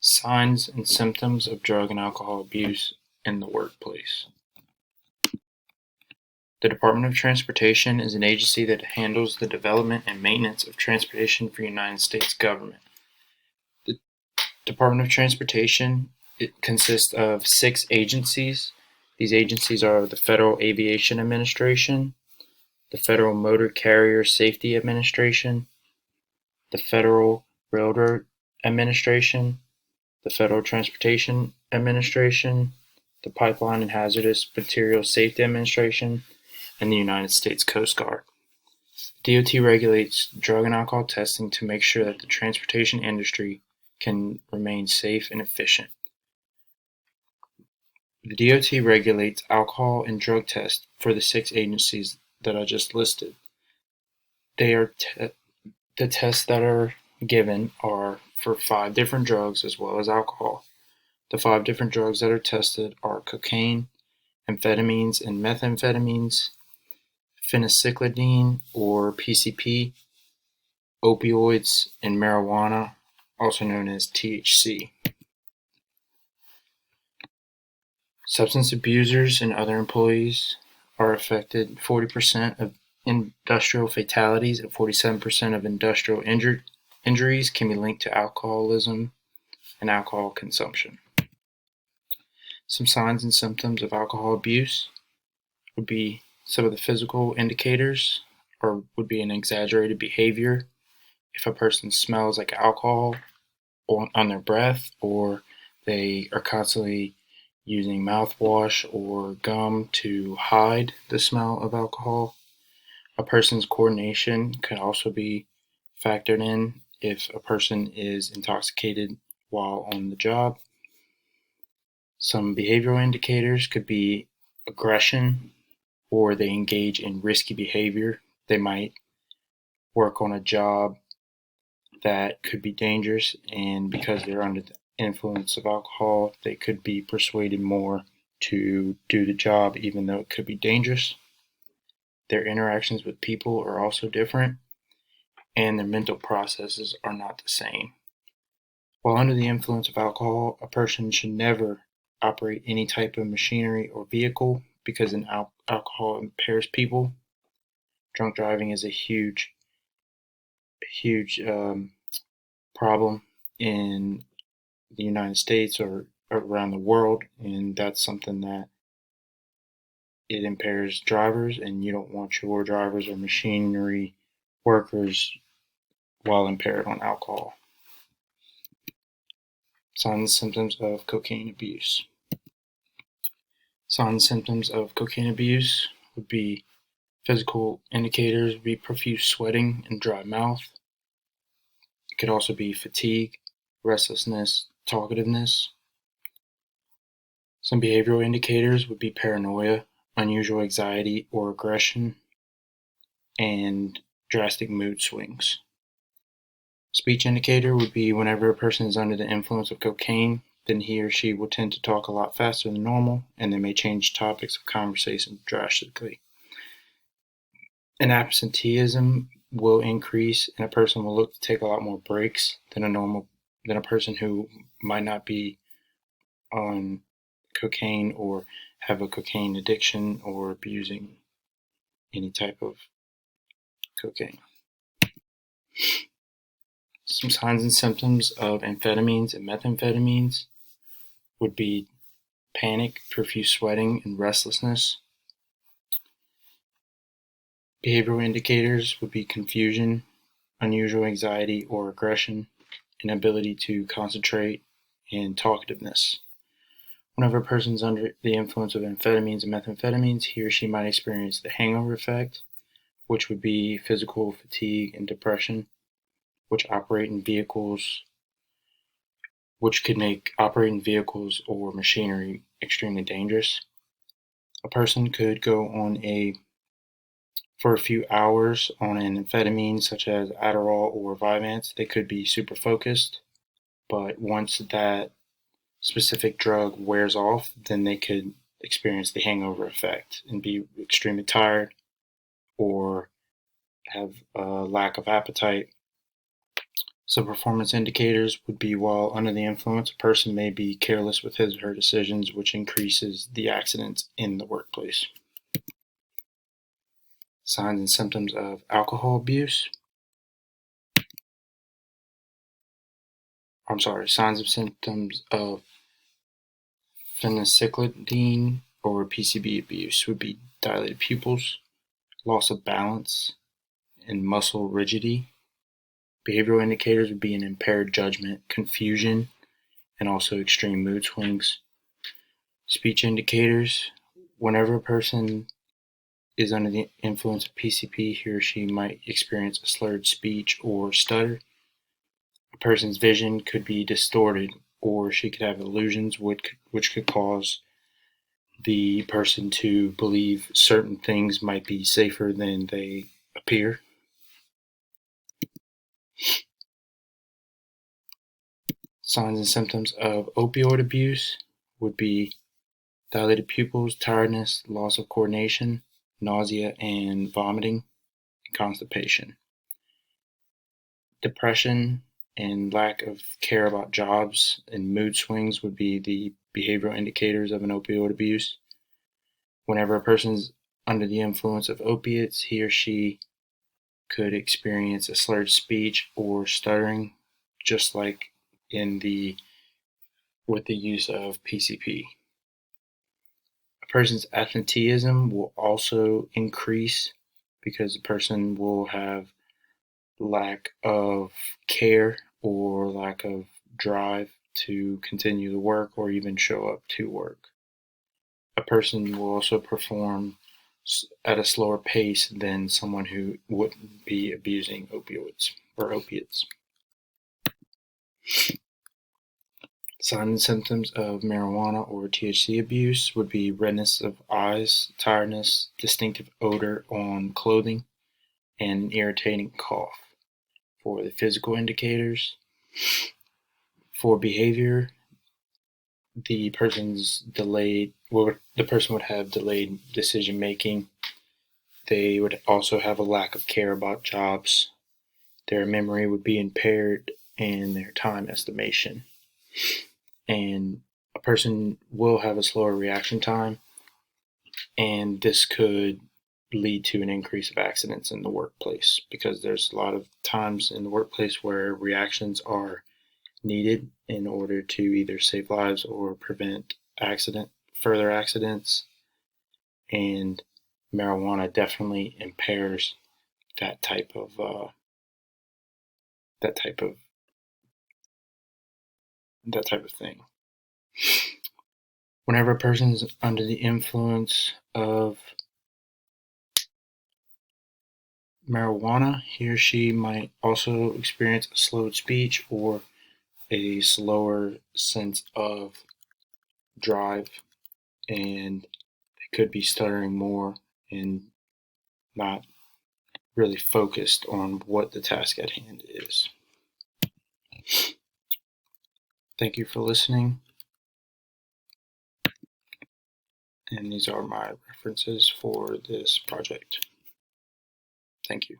Signs and symptoms of drug and alcohol abuse in the workplace. The Department of Transportation is an agency that handles the development and maintenance of transportation for the United States government. The Department of Transportation consists of 6 agencies. These agencies are the Federal Aviation Administration, the Federal Motor Carrier Safety Administration, the Federal Railroad Administration, the Federal Transportation Administration, the Pipeline and Hazardous Materials Safety Administration, and the United States Coast Guard. DOT regulates drug and alcohol testing to make sure that the transportation industry can remain safe and efficient. The DOT regulates alcohol and drug tests for the 6 agencies that I just listed. They are the tests that are given are for 5 different drugs as well as alcohol. The 5 different drugs that are tested are cocaine, amphetamines and methamphetamines, phencyclidine or PCP, opioids, and marijuana, also known as THC. Substance abusers and other employees are affected. 40% of industrial fatalities and 47% of industrial injuries can be linked to alcoholism and alcohol consumption. Some signs and symptoms of alcohol abuse would be some of the physical indicators, or would be an exaggerated behavior. If a person smells like alcohol on their breath, or they are constantly using mouthwash or gum to hide the smell of alcohol. A person's coordination could also be factored in if a person is intoxicated while on the job. Some behavioral indicators could be aggression, or they engage in risky behavior. They might work on a job that could be dangerous, and because they're under the influence of alcohol, they could be persuaded more to do the job even though it could be dangerous. Their interactions with people are also different, and their mental processes are not the same. While under the influence of alcohol, a person should never operate any type of machinery or vehicle because alcohol impairs people. Drunk driving is a huge problem in the United States or around the world, and that's something that it impairs drivers, and you don't want your drivers or machinery workers while impaired on alcohol. Signs and symptoms of cocaine abuse. Signs and symptoms of cocaine abuse would be physical indicators would be profuse sweating and dry mouth. It could also be fatigue, restlessness, talkativeness. Some behavioral indicators would be paranoia, unusual anxiety or aggression, and drastic mood swings. Speech indicator would be whenever a person is under the influence of cocaine, then he or she will tend to talk a lot faster than normal, and they may change topics of conversation drastically. An absenteeism will increase, and a person will look to take a lot more breaks than a person who might not be on cocaine or have a cocaine addiction or abusing any type of cocaine. Some signs and symptoms of amphetamines and methamphetamines would be panic, profuse sweating, and restlessness. Behavioral indicators would be confusion, unusual anxiety or aggression, inability to concentrate, and talkativeness. Whenever a person is under the influence of amphetamines and methamphetamines, he or she might experience the hangover effect, which would be physical fatigue and depression, which could make operating vehicles or machinery extremely dangerous. A person could go for a few hours on an amphetamine such as Adderall or Vyvanse. They could be super focused, but once that specific drug wears off, then they could experience the hangover effect and be extremely tired or have a lack of appetite. So performance indicators would be while under the influence, a person may be careless with his or her decisions, which increases the accidents in the workplace. Signs and symptoms of alcohol abuse. Signs and symptoms of phencyclidine or PCB abuse would be dilated pupils, loss of balance, and muscle rigidity. Behavioral indicators would be an impaired judgment, confusion, and also extreme mood swings. Speech indicators, whenever a person is under the influence of PCP, he or she might experience a slurred speech or stutter. A person's vision could be distorted, or she could have illusions which could cause the person to believe certain things might be safer than they appear. Signs and symptoms of opioid abuse would be dilated pupils, tiredness, loss of coordination, nausea and vomiting, and constipation. Depression and lack of care about jobs and mood swings would be the behavioral indicators of an opioid abuse. Whenever a person's under the influence of opiates, he or she could experience a slurred speech or stuttering, just like with the use of PCP. A person's absenteeism will also increase because the person will have lack of care or lack of drive to continue the work or even show up to work. A person will also perform at a slower pace than someone who wouldn't be abusing opioids or opiates. Signs and symptoms of marijuana or THC abuse would be redness of eyes, tiredness, distinctive odor on clothing, and an irritating cough. For the physical indicators, for behavior, the person would have delayed decision making. They would also have a lack of care about jobs. Their memory would be impaired and their time estimation. And a person will have a slower reaction time, and this could lead to an increase of accidents in the workplace because there's a lot of times in the workplace where reactions are needed in order to either save lives or prevent further accidents, and marijuana definitely impairs that type of thing. Whenever a person is under the influence of marijuana, he or she might also experience a slowed speech or a slower sense of drive, and they could be stuttering more and not really focused on what the task at hand is. Thank you for listening, and these are my references for this project. Thank you.